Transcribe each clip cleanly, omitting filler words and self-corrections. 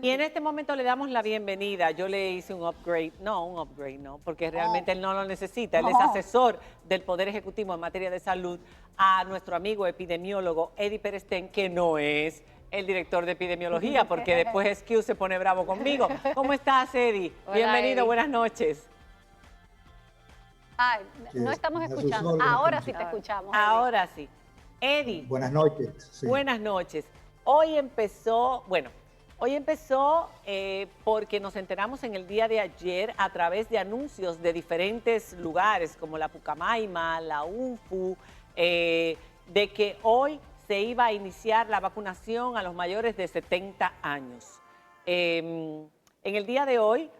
Y en este momento le damos la bienvenida. Yo le hice un upgrade no, porque Oh, realmente él no lo necesita. Él es oh, asesor del Poder Ejecutivo en materia de salud a nuestro amigo epidemiólogo Eddie Perestén, que no es el director de epidemiología, porque después SQ se pone bravo conmigo. ¿Cómo estás, Eddie? Hola, Bienvenido, Eddie. buenas noches. Ay, no Que estamos a sus escuchando. órdenes, Ahora como sí te siempre. escuchamos, Eddie. Ahora sí. Eddie, Buenas noches, sí. buenas noches. Hoy empezó, porque nos enteramos en el día de ayer a través de anuncios de diferentes lugares como la Pucamaima, la UNFU, de que hoy se iba a iniciar la vacunación a los mayores de 70 años. En el día de hoy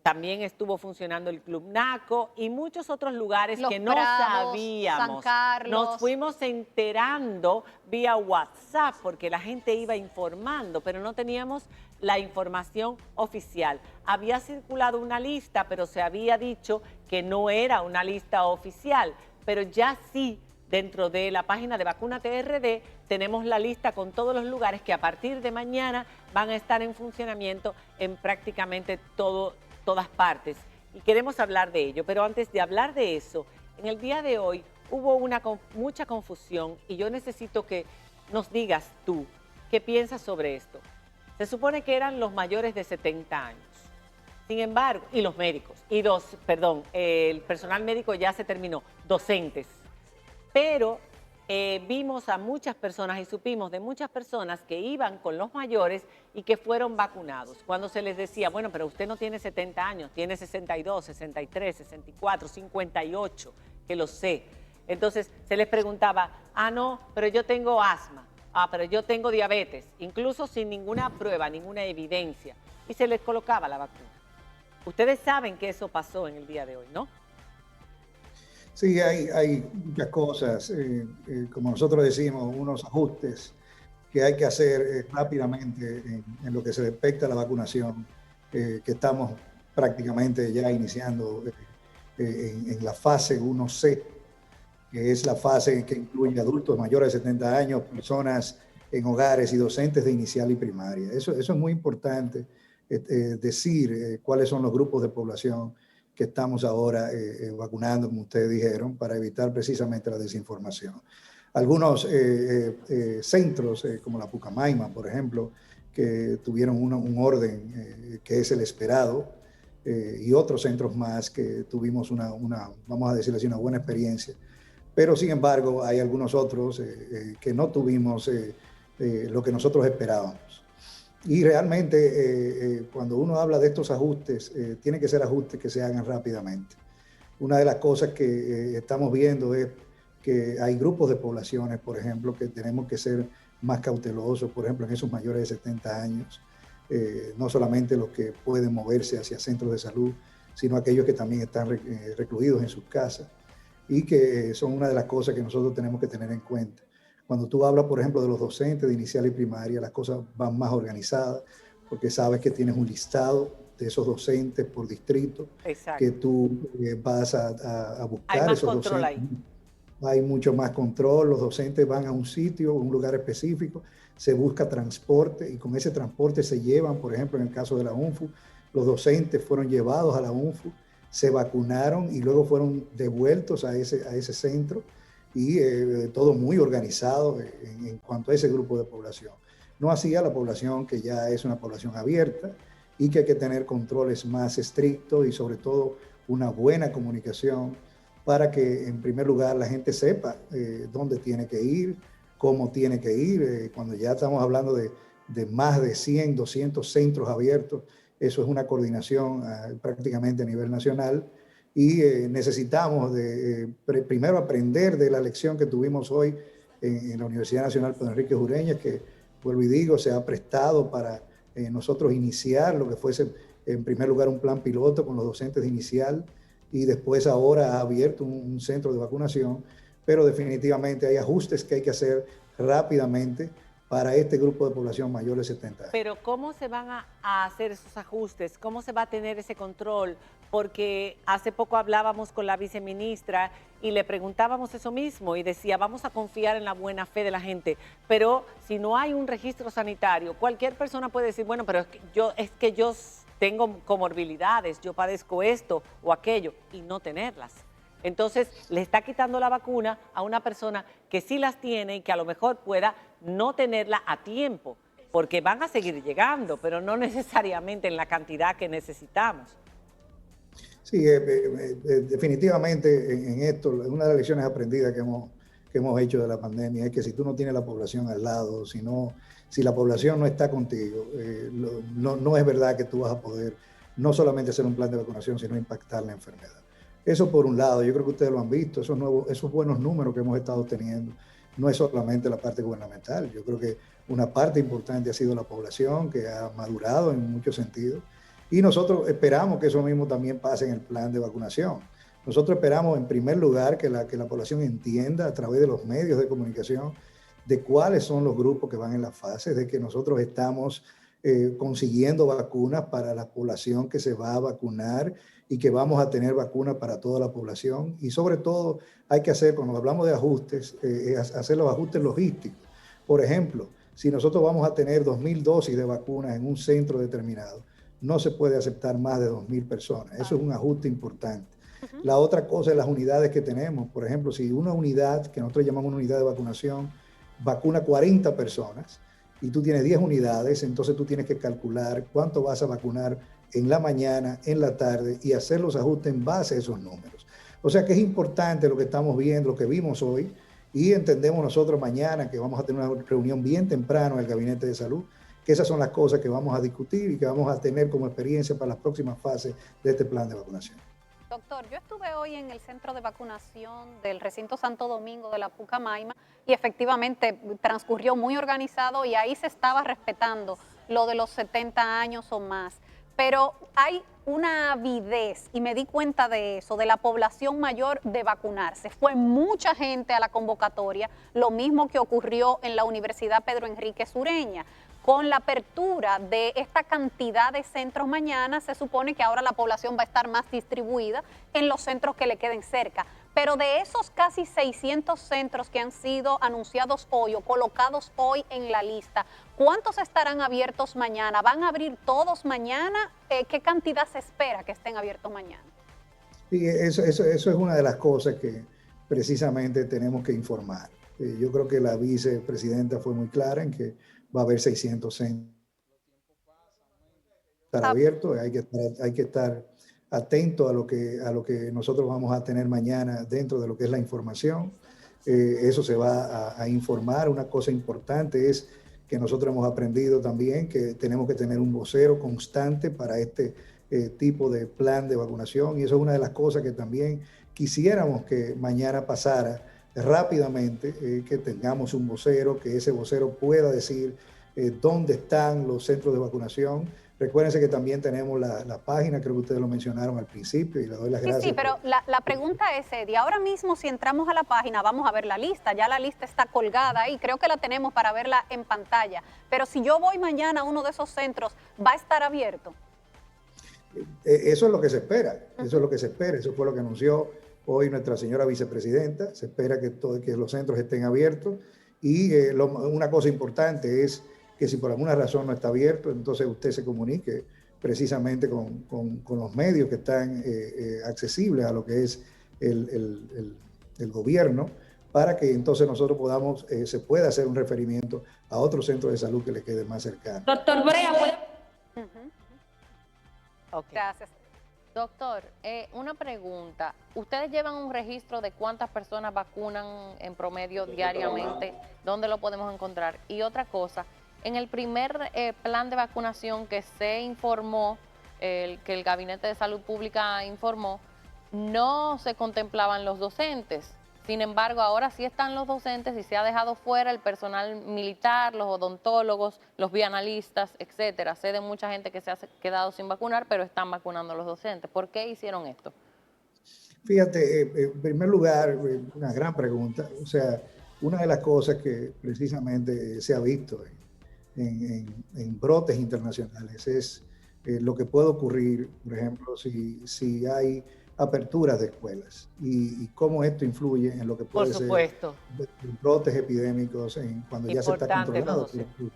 también estuvo funcionando el Club Naco y muchos otros lugares Los que no Prados, San sabíamos. Nos Carlos. fuimos enterando vía WhatsApp porque la gente iba informando, pero no teníamos la información oficial. Había circulado una lista, pero se había dicho que no era una lista oficial, pero ya sí. Dentro de la página de Vacuna TRD tenemos la lista con todos los lugares que a partir de mañana van a estar en funcionamiento en prácticamente todas partes. Y queremos hablar de ello, pero antes de hablar de eso, en el día de hoy hubo mucha confusión y yo necesito que nos digas tú qué piensas sobre esto. Se supone que eran los mayores de 70 años. Sin embargo, y los médicos, el personal médico ya se terminó, docentes. Pero vimos a muchas personas y supimos de muchas personas que iban con los mayores y que fueron vacunados. Cuando se les decía, bueno, pero usted no tiene 70 años, tiene 62, 63, 64, 58, que lo sé. Entonces se les preguntaba, no, pero yo tengo asma, pero yo tengo diabetes, incluso sin ninguna prueba, ninguna evidencia. Y se les colocaba la vacuna. Ustedes saben que eso pasó en el día de hoy, ¿no? Sí, hay muchas cosas, como nosotros decimos, unos ajustes que hay que hacer rápidamente en lo que se respecta a la vacunación, que estamos prácticamente ya iniciando en la fase 1C, que es la fase que incluye adultos mayores de 70 años, personas en hogares y docentes de inicial y primaria. Eso es muy importante, decir cuáles son los grupos de población que estamos ahora vacunando, como ustedes dijeron, para evitar precisamente la desinformación. Algunos centros, como la Pucamaima, por ejemplo, que tuvieron un orden que es el esperado, y otros centros más que tuvimos vamos a decirlo así, una buena experiencia. Pero sin embargo, hay algunos otros que no tuvimos lo que nosotros esperábamos. Y realmente, cuando uno habla de estos ajustes, tiene que ser ajustes que se hagan rápidamente. Una de las cosas que estamos viendo es que hay grupos de poblaciones, por ejemplo, que tenemos que ser más cautelosos, por ejemplo, en esos mayores de 70 años, no solamente los que pueden moverse hacia centros de salud, sino aquellos que también están recluidos en sus casas y que son una de las cosas que nosotros tenemos que tener en cuenta. Cuando tú hablas, por ejemplo, de los docentes de inicial y primaria, las cosas van más organizadas porque sabes que tienes un listado de esos docentes por distrito, que Exacto. tú vas a Hay buscar más esos control docentes. ahí. Hay mucho más control, los docentes van a un sitio, un lugar específico, se busca transporte y con ese transporte se llevan, por ejemplo, en el caso de la UNFU, los docentes fueron llevados a la UNFU, se vacunaron y luego fueron devueltos a ese centro y todo muy organizado en cuanto a ese grupo de población. No así a la población que ya es una población abierta y que hay que tener controles más estrictos y sobre todo una buena comunicación para que en primer lugar la gente sepa dónde tiene que ir, cómo tiene que ir. Cuando ya estamos hablando de más de 100, 200 centros abiertos, eso es una coordinación prácticamente a nivel nacional y necesitamos primero aprender de la lección que tuvimos hoy en la Universidad Nacional Pedro Enrique Ureña, que vuelvo y digo, se ha prestado para nosotros iniciar lo que fuese en primer lugar un plan piloto con los docentes de inicial y después ahora ha abierto un centro de vacunación, pero definitivamente hay ajustes que hay que hacer rápidamente para este grupo de población mayor de 70 años. Pero ¿cómo se van a hacer esos ajustes? ¿Cómo se va a tener ese control? porque hace poco hablábamos con la viceministra y le preguntábamos eso mismo y decía, vamos a confiar en la buena fe de la gente, pero si no hay un registro sanitario, cualquier persona puede decir, bueno, pero es que yo tengo comorbilidades, yo padezco esto o aquello, y no tenerlas. Entonces, le está quitando la vacuna a una persona que sí las tiene y que a lo mejor pueda no tenerla a tiempo, porque van a seguir llegando, pero no necesariamente en la cantidad que necesitamos. Sí, definitivamente en esto, una de las lecciones aprendidas que hemos hecho de la pandemia es que si tú no tienes la población al lado, si la población no está contigo, no es verdad que tú vas a poder no solamente hacer un plan de vacunación, sino impactar la enfermedad. Eso por un lado, yo creo que ustedes lo han visto, esos buenos números que hemos estado teniendo, no es solamente la parte gubernamental, yo creo que una parte importante ha sido la población que ha madurado en muchos sentidos. Y nosotros esperamos que eso mismo también pase en el plan de vacunación. Nosotros esperamos, en primer lugar, que la población entienda a través de los medios de comunicación de cuáles son los grupos que van en las fases, de que nosotros estamos consiguiendo vacunas para la población que se va a vacunar y que vamos a tener vacunas para toda la población. Y sobre todo hay que hacer, cuando hablamos de ajustes, hacer los ajustes logísticos. Por ejemplo, si nosotros vamos a tener 2.000 dosis de vacunas en un centro determinado, no se puede aceptar más de 2.000 personas. Eso es un ajuste importante. La otra cosa es las unidades que tenemos. Por ejemplo, si una unidad, que nosotros llamamos una unidad de vacunación, vacuna 40 personas y tú tienes 10 unidades, entonces tú tienes que calcular cuánto vas a vacunar en la mañana, en la tarde y hacer los ajustes en base a esos números. O sea que es importante lo que estamos viendo, lo que vimos hoy, y entendemos nosotros mañana que vamos a tener una reunión bien temprano en el Gabinete de Salud, que esas son las cosas que vamos a discutir y que vamos a tener como experiencia para las próximas fases de este plan de vacunación. Doctor, yo estuve hoy en el centro de vacunación del recinto Santo Domingo de la Pucamaima y efectivamente transcurrió muy organizado y ahí se estaba respetando lo de los 70 años o más. Pero hay una avidez, y me di cuenta de eso, de la población mayor de vacunarse. Fue mucha gente a la convocatoria, lo mismo que ocurrió en la Universidad Pedro Enrique Sureña. Con la apertura de esta cantidad de centros mañana, se supone que ahora la población va a estar más distribuida en los centros que le queden cerca. Pero de esos casi 600 centros que han sido anunciados hoy o colocados hoy en la lista, ¿cuántos estarán abiertos mañana? ¿Van a abrir todos mañana? ¿Qué cantidad se espera que estén abiertos mañana? Sí, eso es una de las cosas que precisamente tenemos que informar. Yo creo que la vicepresidenta fue muy clara en que va a haber 600 centros abiertos. Hay que estar atento a lo que nosotros vamos a tener mañana dentro de lo que es la información. Eso se va a informar. Una cosa importante es que nosotros hemos aprendido también que tenemos que tener un vocero constante para este tipo de plan de vacunación, y eso es una de las cosas que también quisiéramos que mañana pasara rápidamente, que tengamos un vocero, que ese vocero pueda decir dónde están los centros de vacunación. Recuérdense que también tenemos la página, creo que ustedes lo mencionaron al principio y le doy las gracias. Sí, pero la pregunta es, Eddie, ahora mismo si entramos a la página vamos a ver la lista, ya la lista está colgada ahí, creo que la tenemos para verla en pantalla, pero si yo voy mañana a uno de esos centros, ¿va a estar abierto? Eso es lo que se espera, eso es lo que se espera, eso fue lo que anunció hoy nuestra señora vicepresidenta. Se espera que los centros estén abiertos y una cosa importante es que si por alguna razón no está abierto, entonces usted se comunique precisamente con los medios que están accesibles a lo que es el gobierno, para que entonces nosotros se pueda hacer un referimiento a otro centro de salud que le quede más cercano. Doctor Brea, Okay. Gracias. Doctor, una pregunta. ¿Ustedes llevan un registro de cuántas personas vacunan en promedio diariamente? ¿Dónde lo podemos encontrar? Y otra cosa, en el primer plan de vacunación que se informó, que el Gabinete de Salud Pública informó, no se contemplaban los docentes. Sin embargo, ahora sí están los docentes y se ha dejado fuera el personal militar, los odontólogos, los bioanalistas, etcétera. Sé de mucha gente que se ha quedado sin vacunar, pero están vacunando a los docentes. ¿Por qué hicieron esto? Fíjate, en primer lugar, una gran pregunta. O sea, una de las cosas que precisamente se ha visto en brotes internacionales es lo que puede ocurrir, por ejemplo, si hay aperturas de escuelas y cómo esto influye en lo que Por puede ser supuesto, brotes epidémicos cuando ya se está importante controlado. todo, sí.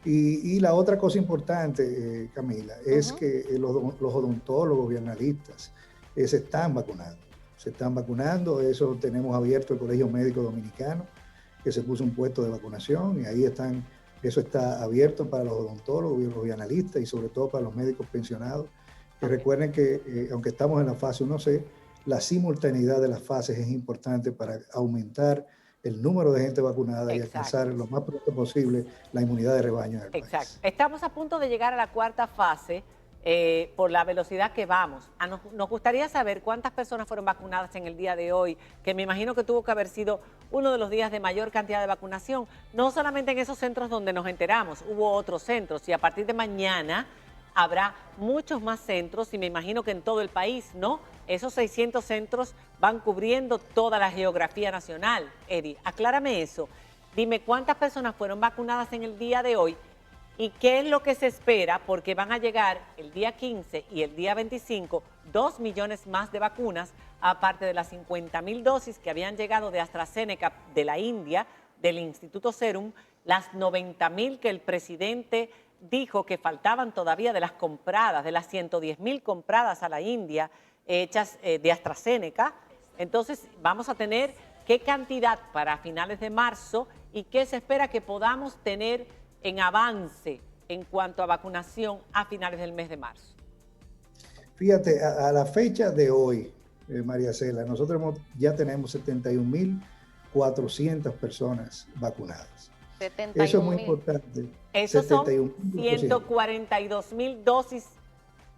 Y la otra cosa importante, Camila, es Ujú. que los odontólogos y analistas se están vacunando. Se están vacunando, eso tenemos abierto el Colegio Médico Dominicano, que se puso un puesto de vacunación y ahí están, eso está abierto para los odontólogos y los analistas y sobre todo para los médicos pensionados. Que Ok. recuerden que aunque estamos en la fase 1C, la simultaneidad de las fases es importante para aumentar el número de gente vacunada y alcanzar Exacto. lo más pronto posible la inmunidad de rebaño en el Exacto. país. Estamos a punto de llegar a la cuarta fase por la velocidad que vamos. Nos gustaría saber cuántas personas fueron vacunadas en el día de hoy, que me imagino que tuvo que haber sido uno de los días de mayor cantidad de vacunación, no solamente en esos centros donde nos enteramos, hubo otros centros y a partir de mañana habrá muchos más centros y me imagino que en todo el país, ¿no? Esos 600 centros van cubriendo toda la geografía nacional. Eddie, aclárame eso. Dime cuántas personas fueron vacunadas en el día de hoy y qué es lo que se espera, porque van a llegar el día 15 y el día 25 2 millones más de vacunas, aparte de las 50.000 dosis que habían llegado de AstraZeneca de la India, del Instituto Serum, las 90.000 que el presidente dijo que faltaban todavía de las compradas, de las 110.000 compradas a la India hechas de AstraZeneca. Entonces vamos a tener qué cantidad para finales de marzo y qué se espera que podamos tener en avance en cuanto a vacunación a finales del mes de marzo. Fíjate, a la fecha de hoy, María Cela, nosotros ya tenemos 71.400 personas vacunadas. Eso es muy 71.000. importante. Esos son 71.400. 142.000 dosis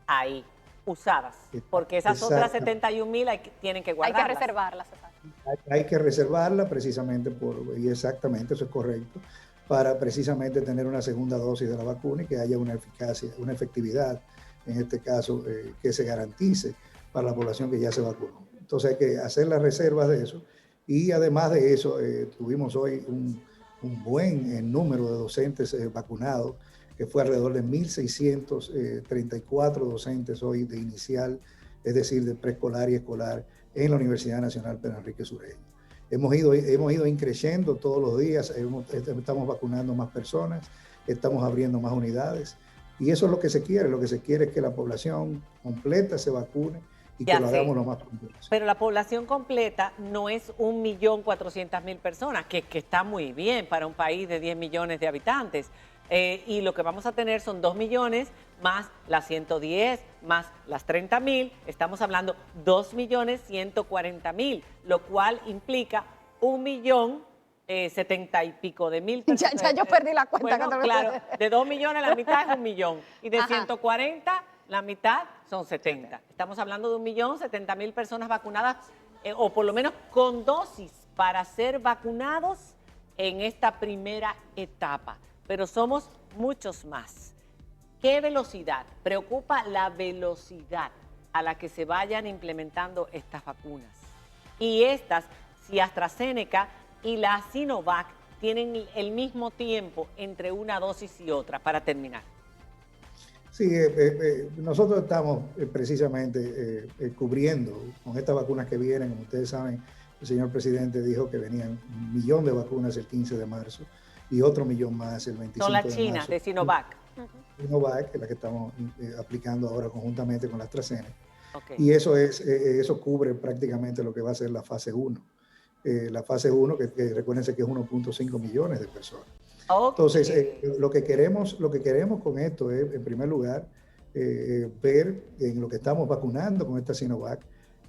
ahí usadas, porque esas otras Exacto. 71.000 tienen que Hay guardarlas. que reservarlas. Hay que reservarla precisamente y exactamente, eso es correcto, para precisamente tener una segunda dosis de la vacuna y que haya una eficacia, una efectividad, en este caso, que se garantice para la población que ya se vacunó. Entonces hay que hacer las reservas de eso y además de eso, tuvimos hoy un buen número de docentes vacunados, que fue alrededor de 1.634 docentes hoy de inicial, es decir, de preescolar y escolar, en la Universidad Nacional Pedro Enrique Sureño. Hemos ido increciendo todos los días, estamos vacunando más personas, estamos abriendo más unidades y eso es lo que se quiere es que la población completa se vacune y que Ya lo sé. hagamos lo más pronto posible. Pero la población completa no es 1.400.000 personas, que está muy bien para un país de 10 millones de habitantes. Y lo que vamos a tener son 2 millones más las 110, más las 30.000. Estamos hablando 2.140.000, lo cual implica 1.070 y pico de mil personas. Ya yo perdí la cuenta. Bueno, claro, de 2 millones la mitad es 1 millón. Y de Ajá. 140, la mitad son 70. Estamos hablando de 1.070.000 personas vacunadas, o por lo menos con dosis para ser vacunados en esta primera etapa. Pero somos muchos más. ¿Qué velocidad? Preocupa la velocidad a la que se vayan implementando estas vacunas. Y estas, si AstraZeneca y la Sinovac tienen el mismo tiempo entre una dosis y otra, para terminar. Sí, nosotros estamos precisamente cubriendo con estas vacunas que vienen. Como ustedes saben, el señor presidente dijo que venían 1 millón de vacunas el 15 de marzo y otro 1 millón más el 25 Son las de chinas, marzo. de Sinovac. Sinovac, que es la que estamos aplicando ahora conjuntamente con la AstraZeneca. Okay. Y eso cubre prácticamente lo que va a ser la fase 1. La fase 1, que recuérdense que es 1.5 millones de personas. Okay. Entonces, lo que queremos con esto es, en primer lugar, ver en lo que estamos vacunando con esta Sinovac,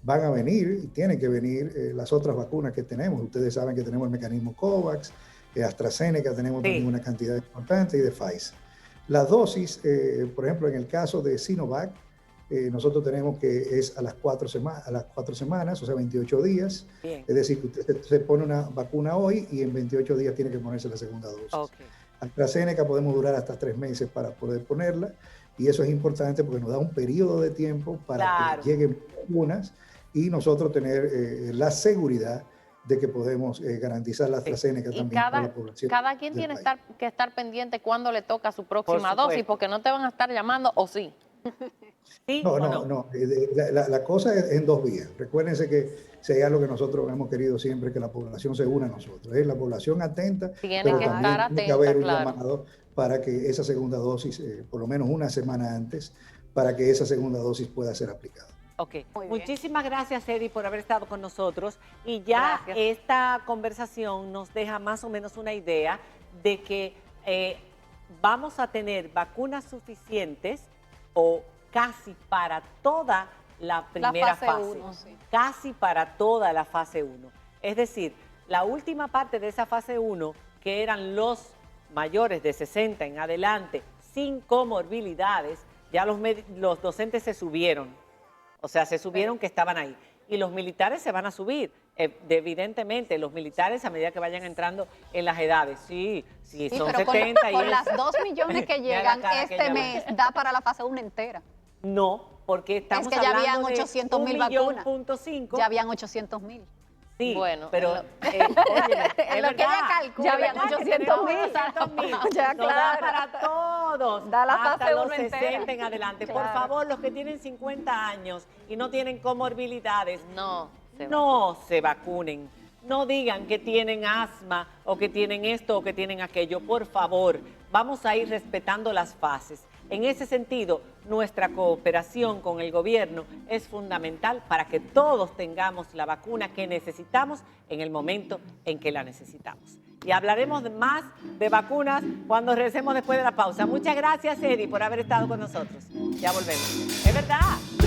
van a venir y tienen que venir las otras vacunas que tenemos. Ustedes saben que tenemos el mecanismo COVAX, AstraZeneca tenemos también una cantidad importante y de Pfizer. Las dosis, por ejemplo, en el caso de Sinovac, nosotros tenemos que es a las 4 semanas, o sea, 28 días. Bien. Es decir, que usted se pone una vacuna hoy y en 28 días tiene que ponerse la segunda dosis. Okay. AstraZeneca podemos durar hasta 3 meses para poder ponerla y eso es importante porque nos da un periodo de tiempo para que lleguen vacunas y nosotros tener la seguridad de que podemos garantizar la AstraZeneca Y también para la población. cada quien del tiene país. que estar pendiente cuando le toca su próxima supuesto. dosis, porque no te van a estar llamando, ¿o sí? ¿Sí No, o no, no. La cosa es en dos vías. Recuérdense que si hay algo que nosotros hemos querido siempre, que la población se una a nosotros. Es la población atenta, Tiene pero que también estar tiene que atenta, haber un claro. llamado para que esa segunda dosis, por lo menos una semana antes, para que esa segunda dosis pueda ser aplicada. Ok, Muy bien. muchísimas gracias, Eddie, por haber estado con nosotros. Y ya Gracias. esta conversación nos deja más o menos una idea de que vamos a tener vacunas suficientes o casi para toda la primera fase uno, sí. Casi para toda la fase 1. Es decir, la última parte de esa fase 1, que eran los mayores de 60 en adelante, sin comorbilidades, ya los docentes se subieron. O sea, se subieron que estaban ahí. Y los militares se van a subir. Evidentemente, los militares a medida que vayan entrando en las edades. Sí, Sí, son pero 70 y con eso. las 2 millones que Mira la llegan cara que este ella mes, da para la fase 1 entera. No, porque estamos Es que ya habían hablando de 800,000 vacunas. 1,5 Ya habían 800,000. Sí, Bueno, pero óyeme, en lo que ella calcula, ya habían 800,000. Ya, no da claro. para todos, Da la hasta fase los uno entera. 60 en adelante. Por Claro. favor, los que tienen 50 años y no tienen comorbilidades, No, no se vacunen. No digan que tienen asma o que tienen esto o que tienen aquello. Por favor, vamos a ir respetando las fases. En ese sentido, nuestra cooperación con el gobierno es fundamental para que todos tengamos la vacuna que necesitamos en el momento en que la necesitamos. Y hablaremos más de vacunas cuando regresemos después de la pausa. Muchas gracias, Eddie, por haber estado con nosotros. Ya volvemos. Es verdad.